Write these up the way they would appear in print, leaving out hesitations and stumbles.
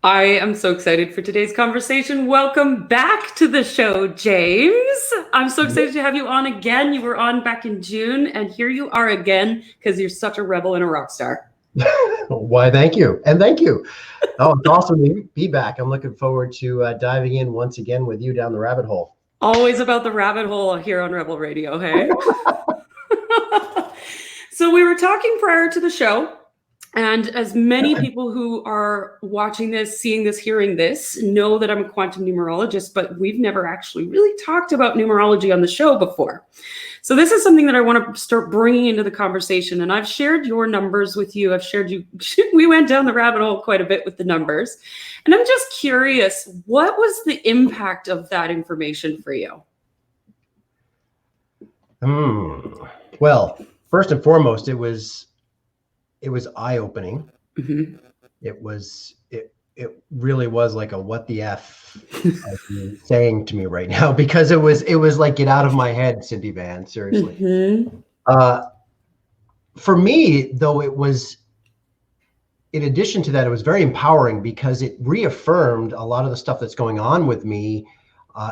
I am so excited for today's conversation. Welcome back to the show, James. I'm so excited to have you on again. You were on back in June, and here you are again because you're such a rebel and a rock star. Why, thank you. And thank you. Oh, it's awesome to be back. I'm looking forward to diving in once again with you down the rabbit hole. Always about the rabbit hole here on Rebel Radio, hey? So we were talking prior to the show, and as many people who are watching this, seeing this, hearing this, know that I'm a quantum numerologist, but we've never actually really talked about numerology on the show before. So this is something that I want to start bringing into the conversation. And I've shared your numbers with you. I've shared you. We went down the rabbit hole quite a bit with the numbers. And I'm just curious, what was the impact of that information for you? Well, first and foremost, it was eye-opening. Mm-hmm. It really was like a what the F saying to me right now, because it was like, get out of my head, Cindy Van, seriously. Mm-hmm. For me, though, it was, in addition to that, it was very empowering because it reaffirmed a lot of the stuff that's going on with me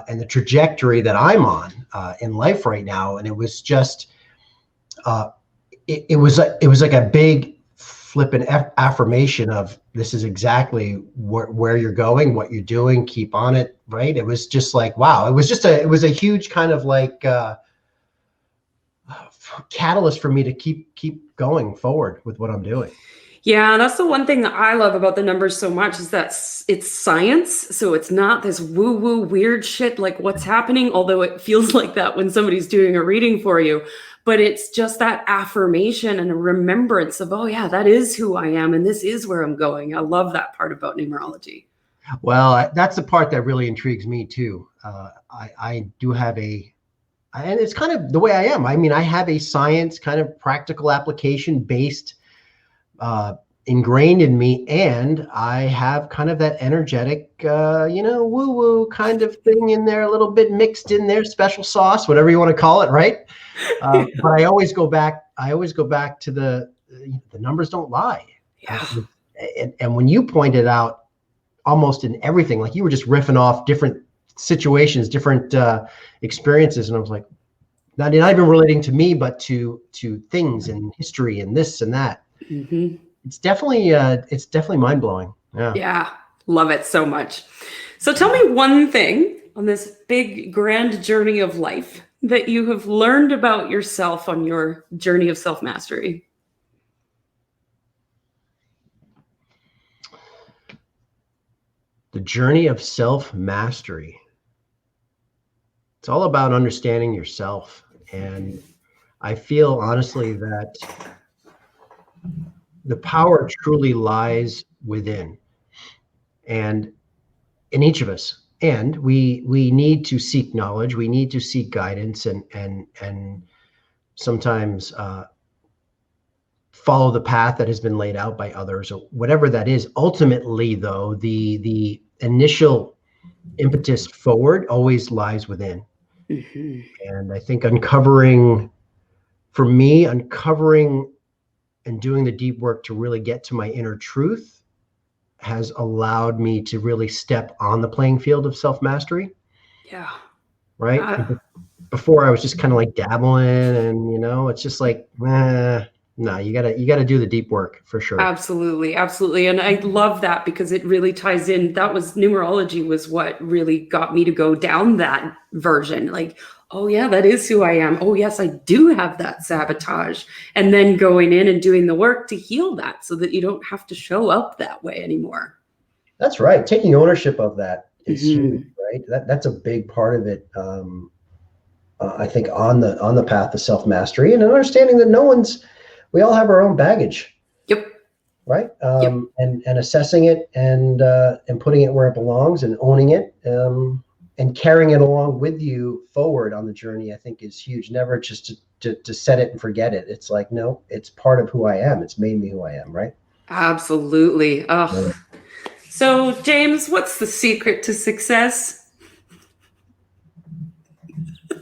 and the trajectory that I'm on in life right now. And it was just, it was like a big flippant affirmation of, this is exactly where you're going, what you're doing, keep on it, right? It was just like, wow. It was a huge kind of like catalyst for me to keep going forward with what I'm doing. Yeah, that's the one thing that I love about the numbers so much, is that it's science. So it's not this woo-woo weird shit like what's happening, although it feels like that when somebody's doing a reading for you. But it's just that affirmation and a remembrance of, oh yeah, that is who I am and this is where I'm going. I love that part about numerology. Well, that's the part that really intrigues me too. I do have and it's kind of the way I am. I mean, I have a science kind of practical application based ingrained in me, and I have kind of that energetic, woo-woo kind of thing in there, a little bit mixed in there, special sauce, whatever you want to call it, right? But I always go back to the numbers don't lie. Yeah. And when you pointed out almost in everything, like you were just riffing off different situations, different experiences, and I was like, not even relating to me, but to things and history and this and that. Mm-hmm. It's definitely mind-blowing. Yeah, love it so much. So tell me one thing on this big grand journey of life that you have learned about yourself on your journey of self-mastery. The journey of self-mastery. It's all about understanding yourself. And I feel honestly that the power truly lies within and in each of us. And we need to seek knowledge. We need to seek guidance and sometimes follow the path that has been laid out by others or whatever that is. Ultimately, though, the initial impetus forward always lies within. Mm-hmm. And I think uncovering and doing the deep work to really get to my inner truth has allowed me to really step on the playing field of self-mastery. Yeah. Right. Before I was just kind of like dabbling and, it's just like, no, you gotta do the deep work for sure. Absolutely. Absolutely. And I love that because it really ties in. That was numerology was what really got me to go down that version. Like, oh yeah, that is who I am. Oh yes, I do have that sabotage. And then going in and doing the work to heal that so that you don't have to show up that way anymore. That's right. Taking ownership of that is huge, right? That's a big part of it. I think on the path of self-mastery and understanding that we all have our own baggage. Yep. Right. And assessing it and putting it where it belongs and owning it and carrying it along with you forward on the journey, I think is huge. Never just to set it and forget it. It's like, no, it's part of who I am. It's made me who I am. Right. Absolutely. Oh. So James, what's the secret to success?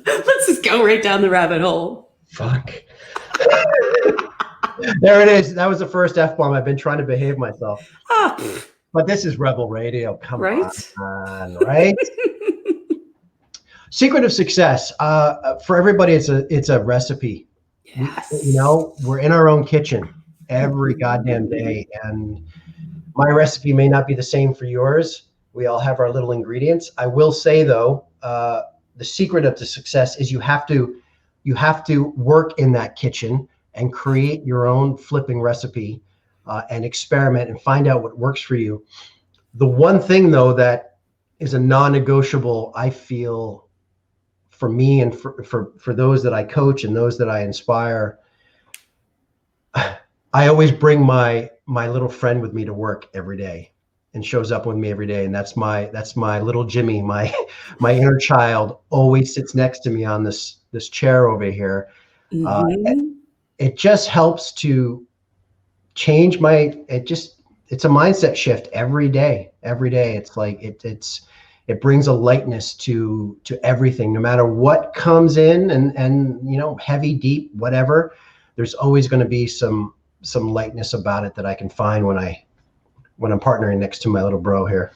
Let's just go right down the rabbit hole. Fuck. There it is. That was the first F-bomb. I've been trying to behave myself. But this is Rebel Radio. Come Right? on, right? Secret of success. For everybody, it's a recipe. Yes. We're in our own kitchen every goddamn day, and my recipe may not be the same for yours. We all have our little ingredients. I will say though, the secret of the success is you have to work in that kitchen and create your own flipping recipe, and experiment and find out what works for you. The one thing though that is a non-negotiable, I feel, for me and for those that I coach and those that I inspire, I always bring my little friend with me to work every day, and shows up with me every day. And that's my little Jimmy, my inner child, always sits next to me on this chair over here. It just helps to change it's a mindset shift every day. It's like it brings a lightness to everything, no matter what comes in, and heavy, deep, whatever. There's always going to be some lightness about it that I can find when I'm partnering next to my little bro here.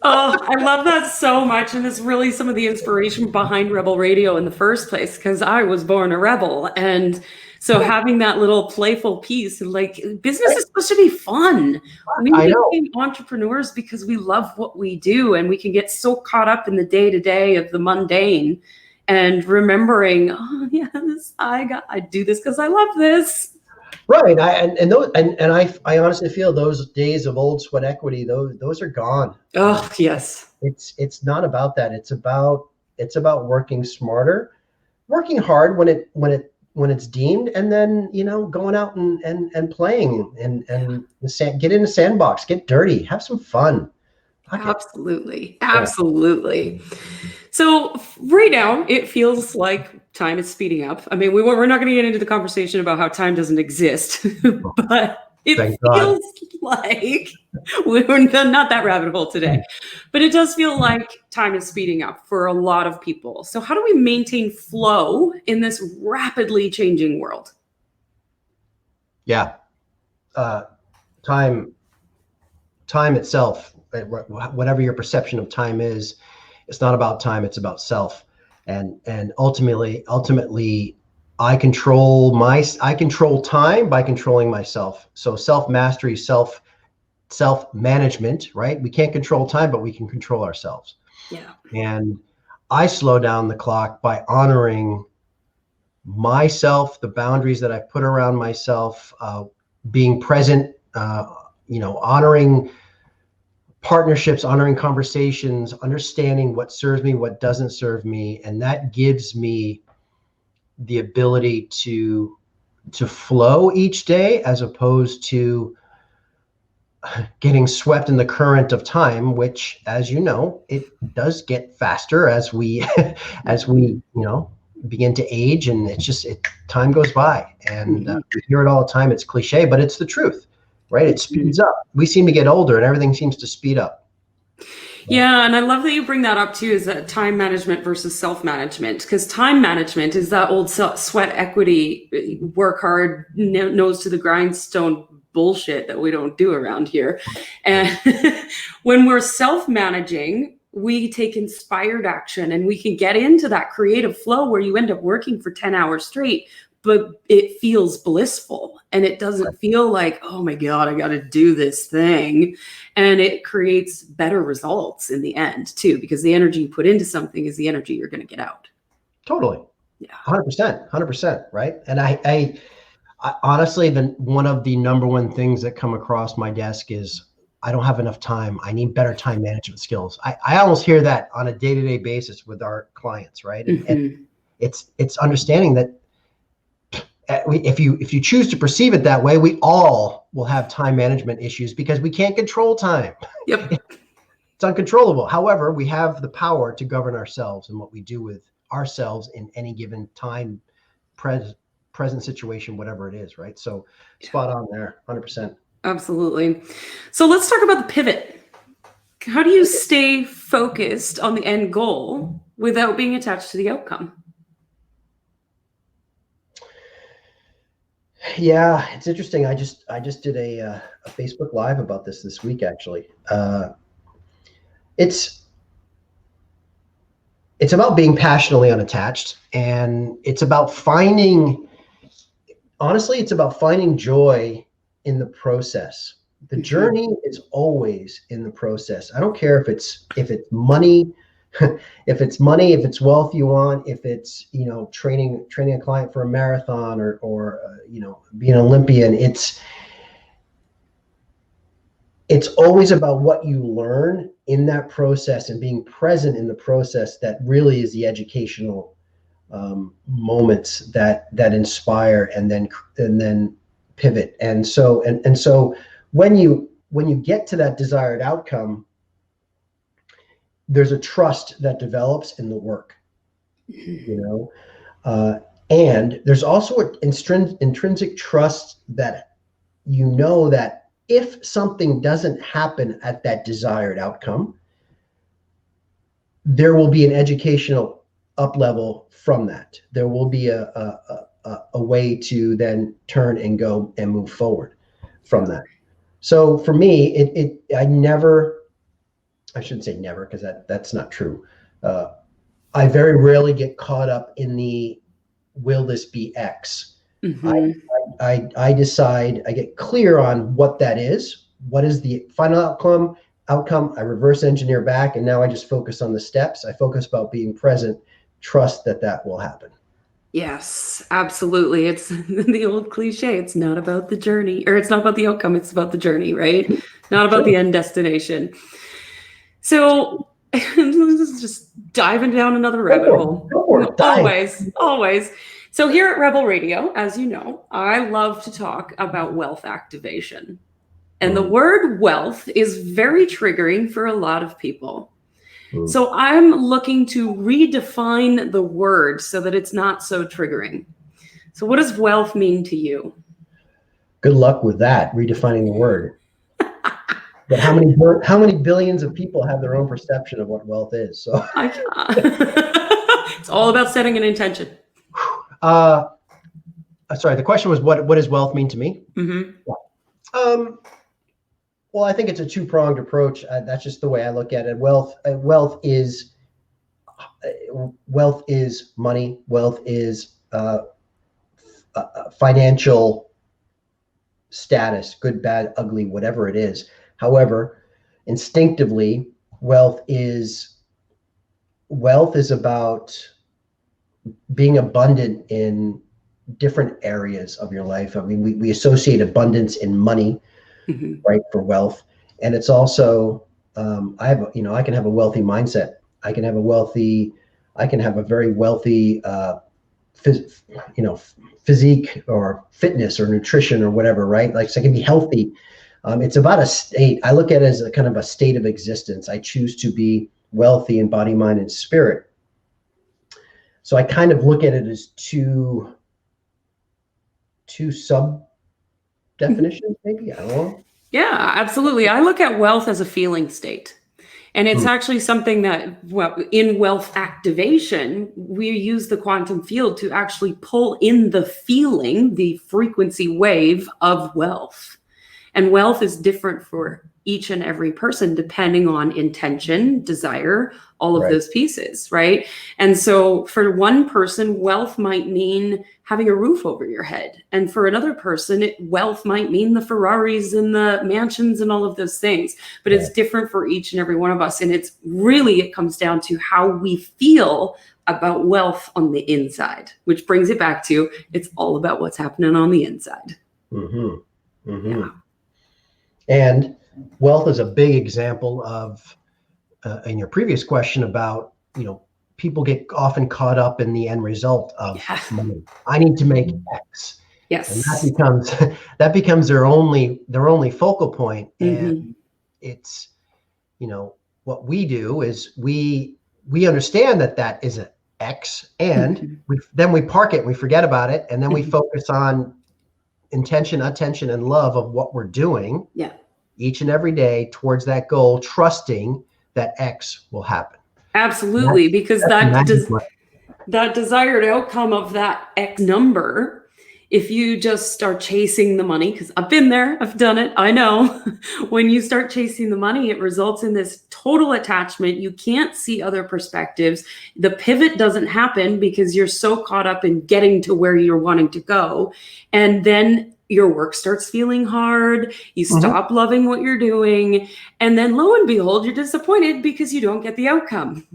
Oh, I love that so much. And it's really some of the inspiration behind Rebel Radio in the first place, because I was born a rebel. And so having that little playful piece, and like, business is supposed to be fun. We became entrepreneurs because we love what we do, and we can get so caught up in the day-to-day of the mundane, and remembering, oh yeah, I do this because I love this. Right. I honestly feel those days of old sweat equity, those are gone. Oh, yes. It's not about that. It's about working smarter, working hard when it's deemed, and then, going out and playing and get in the sandbox, get dirty, have some fun. Absolutely. Absolutely. So right now it feels like time is speeding up. I mean, we're not going to get into the conversation about how time doesn't exist, but it feels like we're not that rabbit hole today, but it does feel like time is speeding up for a lot of people. So how do we maintain flow in this rapidly changing world? Yeah. Time itself, whatever your perception of time is, it's not about time, it's about self. And ultimately I control time by controlling myself. So self-mastery, self-management, right? We can't control time, but we can control ourselves. Yeah. And I slow down the clock by honoring myself, the boundaries that I've put around myself, being present, honoring partnerships, honoring conversations, understanding what serves me, what doesn't serve me. And that gives me the ability to flow each day, as opposed to getting swept in the current of time, which, as you know, it does get faster as we begin to age, and time goes by, and we hear it all the time. It's cliche, but it's the truth. Right? It speeds up. We seem to get older and everything seems to speed up. Yeah. And I love that you bring that up too, is that time management versus self-management, because time management is that old sweat equity, work hard, nose to the grindstone bullshit that we don't do around here. And when we're self-managing, we take inspired action, and we can get into that creative flow where you end up working for 10 hours straight, but it feels blissful, and it doesn't feel like, oh my God, I got to do this thing. And it creates better results in the end too, because the energy you put into something is the energy you're going to get out. Totally. Yeah. 100%. Right. And I honestly, one of the number one things that come across my desk is, I don't have enough time. I need better time management skills. I almost hear that on a day-to-day basis with our clients. Right. And it's understanding that, if you choose to perceive it that way, we all will have time management issues because we can't control time. Yep. It's uncontrollable. However, we have the power to govern ourselves and what we do with ourselves in any given time, present situation, whatever it is, right? So spot on there, 100%. Absolutely. So let's talk about the pivot. How do you stay focused on the end goal without being attached to the outcome? Yeah, it's interesting. I just did a Facebook Live about this week, actually. It's it's about being passionately unattached, and it's about finding, honestly, it's about finding joy in the process. The Mhm. journey is always in the process. I don't care if it's money, if it's money, if it's wealth you want, if it's, training a client for a marathon, or being an Olympian. It's always about what you learn in that process and being present in the process that really is the educational moments that inspire and then pivot. And so when you get to that desired outcome, there's a trust that develops in the work, you know. And there's also an intrinsic trust that that if something doesn't happen at that desired outcome, there will be an educational up level from that. There will be a way to then turn and go and move forward from Yeah. that. So for me, I shouldn't say never, because that's not true. I very rarely get caught up in the will this be X. I, Mhm. I decide, I get clear on what that is. What is the final outcome? I reverse engineer back, and now I just focus on the steps. I focus about being present, trust that will happen. Yes, absolutely. It's the old cliche. It's not about the journey, or it's not about the outcome. It's about the journey, right? Not about the Sure. end destination. So this is just diving down another Go rabbit for it. hole. Go for it. Dive. Always, always. So here at Rebel Radio, as you know, I love to talk about wealth activation. And the Mm, word wealth is very triggering for a lot of people. mm. So I'm looking to redefine the word so that it's not so triggering. So what does wealth mean to you? Good luck with that, redefining the word. But how many billions of people have their own perception of what wealth is? So, I It's all about setting an intention. uh, sorry, the question was what does wealth mean to me? Mm-hmm. Um, well, I think it's a two-pronged approach. That's just the way I look at it. Wealth is money. Wealth is financial status, good, bad, ugly, whatever it is. However, instinctively, wealth is about being abundant in different areas of your life. I mean, we associate abundance in money, Mm-hmm. right, for wealth. And it's also, I can have a wealthy mindset. I can have a very wealthy, phys, physique or fitness or nutrition or whatever, right? Like, so I can be healthy. It's about a state. I look at it as a kind of a state of existence. I choose to be wealthy in body, mind, and spirit. So I kind of look at it as two sub definitions, maybe. I don't know. Yeah, absolutely. I look at wealth as a feeling state. And it's Hmm. actually something that, well, in wealth activation, we use the quantum field to actually pull in the feeling, the frequency wave of wealth. And wealth is different for each and every person, depending on intention, desire, all of Right. those pieces, right? And so for one person, wealth might mean having a roof over your head. And for another person, wealth might mean the Ferraris and the mansions and all of those things. But Yeah. it's different for each and every one of us. And it comes down to how we feel about wealth on the inside, which brings it back to it's all about what's happening on the inside. Mm-hmm. Mm-hmm. Yeah. And wealth is a big example of, in your previous question about, people get often caught up in the end result of Yeah. money. I need to make X, and that Yes. becomes that becomes their only focal point. And Mm-hmm. it's, what we do is we understand that is an X, and Mm-hmm. then we park it, we forget about it, and then we Mm-hmm. focus on intention, attention, and love of what we're doing Yeah. each and every day towards that goal, trusting that X will happen. And Absolutely, because that's magic. that desired outcome of that X number if you just start chasing the money, because I've been there, I've done it, I know. When you start chasing the money, it results in this total attachment. You can't see other perspectives. The pivot doesn't happen because you're so caught up in getting to where you're wanting to go. And then your work starts feeling hard. You stop loving what you're doing. And then lo and behold, you're disappointed because you don't get the outcome.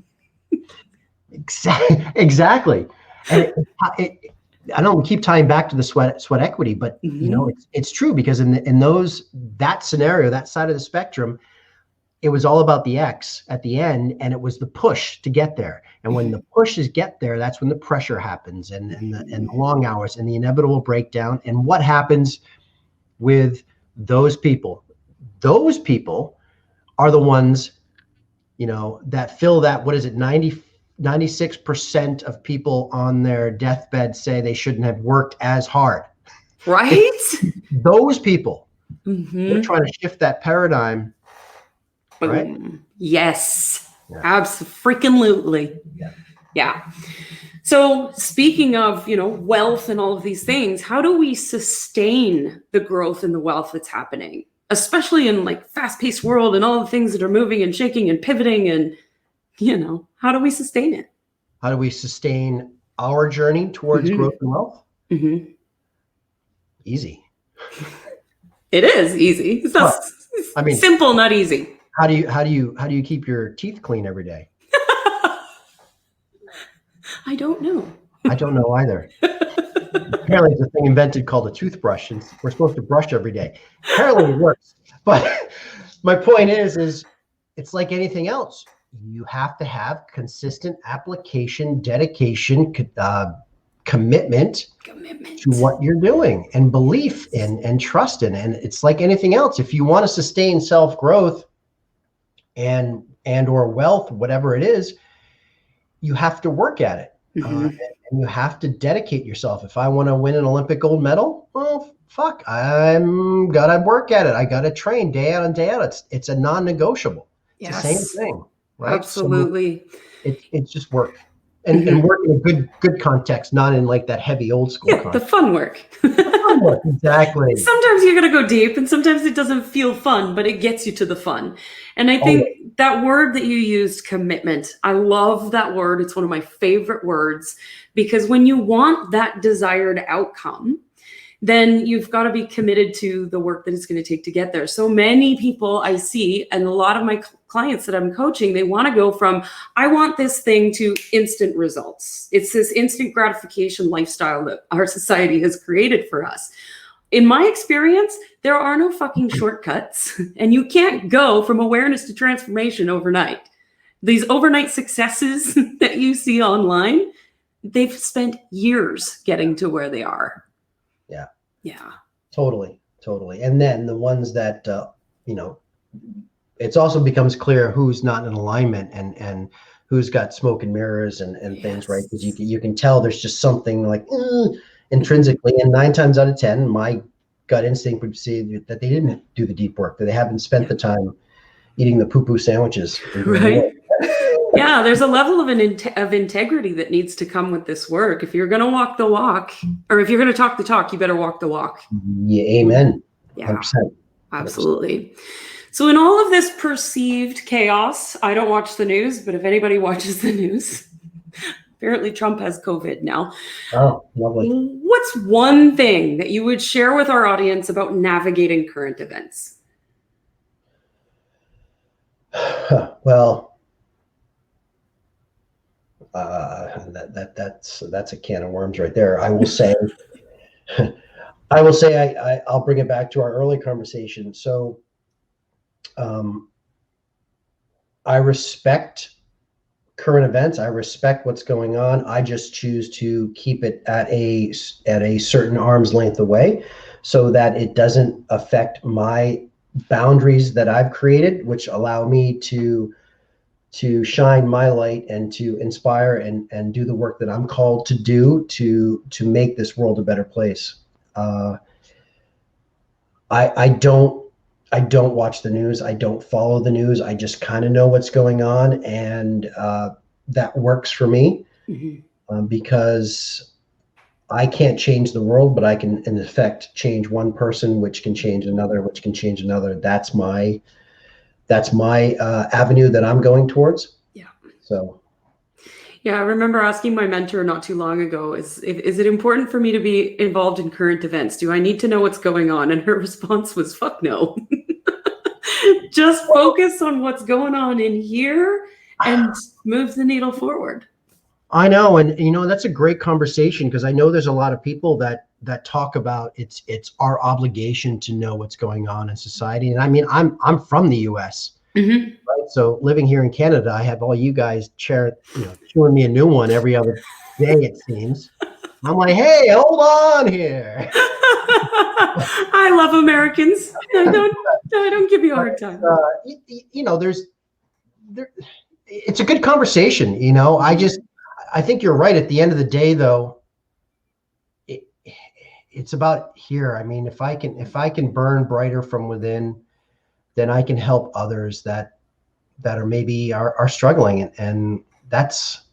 Exactly. And I know we keep tying back to the sweat equity, but you know, it's true, because in that scenario, that side of the spectrum, it was all about the X at the end, and it was the push to get there. And when the pushes get there, that's when the pressure happens, and the long hours and the inevitable breakdown. And what happens with those people? Those people are the ones, you know, that fill that, what is it, 96% of people on their deathbed say they shouldn't have worked as hard. Right? Those people, they're trying to shift that paradigm. Right? Yes. Yeah. Absolutely. Yeah. So speaking of, you know, wealth and all of these things, how do we sustain the growth and the wealth that's happening, especially in like fast-paced world and all the things that are moving and shaking and pivoting, and, you know, how do we sustain it? How do we sustain our journey towards growth and wealth? Easy. It is easy. It's not, I mean, simple, not easy. How do you keep your teeth clean every day? I don't know. I don't know either. Apparently there's a thing invented called a toothbrush, and we're supposed to brush every day. Apparently it works. But my point is it's like anything else. You have to have consistent application, dedication, commitment to what you're doing, and belief in and trust in. And it's like anything else. If you want to sustain self-growth and or wealth, whatever it is, you have to work at it. And you have to dedicate yourself. If I want to win an Olympic gold medal, well, fuck, I'm gotta work at it. I gotta train day out and day out. It's a non-negotiable. It's the same thing, right? Absolutely. So it's just work. And work in a good context, not in like that heavy old school context. The fun work. Exactly. Sometimes you're going to go deep, and sometimes it doesn't feel fun, but it gets you to the fun. And I think that word that you used, commitment, I love that word. It's one of my favorite words, because when you want that desired outcome, then you've got to be committed to the work that it's going to take to get there. So many people I see, and a lot of my clients that I'm coaching, they want to go from, I want this thing, to instant results. It's this instant gratification lifestyle that our society has created for us. In my experience, there are no fucking shortcuts, and you can't go from awareness to transformation overnight. These overnight successes that you see online, they've spent years getting to where they are. Yeah. Totally. And then the ones that, you know, it also becomes clear who's not in alignment and who's got smoke and mirrors and things, right? Because you can tell there's just something like intrinsically, and 9 times out of 10, my gut instinct would say that they didn't do the deep work, that they haven't spent the time eating the poo-poo sandwiches. Right. Yeah, there's a level of integrity that needs to come with this work. If you're going to walk the walk, or if you're going to talk the talk, you better walk the walk. Yeah, amen. Yeah, 100%. Absolutely. So in all of this perceived chaos, I don't watch the news, but if anybody watches the news, apparently Trump has COVID now. Oh, lovely. What's one thing that you would share with our audience about navigating current events? Well, that's a can of worms right there. I will say, I'll bring it back to our early conversation. So, I respect current events. I respect what's going on. I just choose to keep it at a certain arm's length away, so that it doesn't affect my boundaries that I've created, which allow me to shine my light and to inspire and do the work that I'm called to do to make this world a better place. I don't watch the news. I don't follow the news. I just kind of know what's going on, and that works for me, because I can't change the world, but I can, in effect, change one person, which can change another, which can change another. That's my avenue that I'm going towards. Yeah. So. Yeah, I remember asking my mentor not too long ago, is it important for me to be involved in current events? Do I need to know what's going on? And her response was, fuck no. Just focus on what's going on in here and move the needle forward. I know, and that's a great conversation, because I know there's a lot of people that talk about it's our obligation to know what's going on in society. And I mean, I'm from the US. Mm-hmm. Right? So living here in Canada, I have all you guys chewing me a new one every other day, it seems. I'm like, hey, hold on here. I love Americans. I don't give you a hard time. It's a good conversation. I think you're right. At the end of the day, though, it's about here. I mean, if I can burn brighter from within, then I can help others that are maybe are struggling, and that's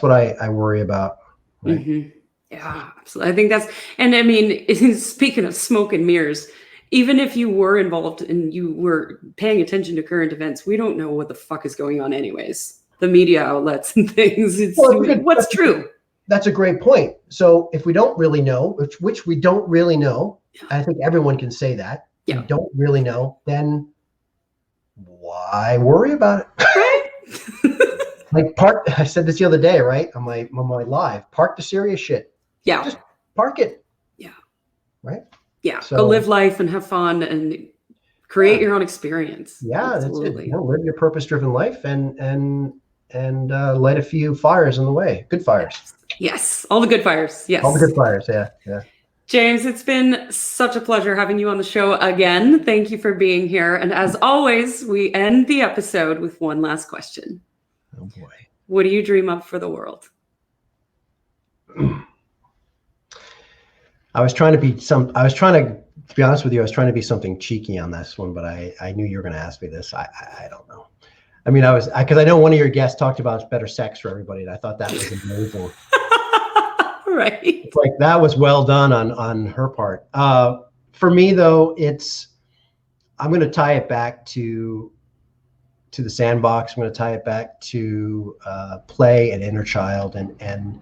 what I worry about. Right? Mm-hmm. Yeah, absolutely. I think and I mean, speaking of smoke and mirrors, even if you were involved and you were paying attention to current events, we don't know what the fuck is going on anyways. The media outlets and things. What's true. That's a great point. So if we don't really know, which we don't really know, I think everyone can say that. Yeah. We don't really know, then why worry about it? Right? I said this the other day, right? On my live, park the serious shit. Yeah. Just park it. Yeah. Right? Yeah. So, go live life and have fun and create your own experience. Yeah, absolutely. That's it. Live your purpose-driven life and light a few fires on the way. Good fires. Yes. All the good fires. Yes. All the good fires. Yeah. Yeah. James, it's been such a pleasure having you on the show again. Thank you for being here. And as always, we end the episode with one last question. Oh boy. What do you dream of for the world? I was trying to be to be honest with you, I was trying to be something cheeky on this one, but I knew you were going to ask me this. I don't know. I mean, because I know one of your guests talked about better sex for everybody, and I thought that was amazing. Right. It's like, that was well done on her part. For me, though, I'm going to tie it back to the sandbox. I'm going to tie it back to play and inner child, and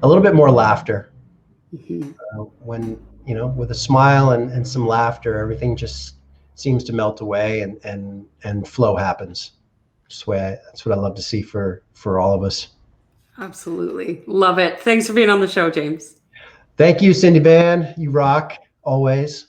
a little bit more laughter. Mm-hmm. When with a smile and some laughter, everything just seems to melt away, and flow happens. That's what I love to see for all of us. Absolutely. Love it. Thanks for being on the show, James. Thank you, Cindy Ban. You rock always.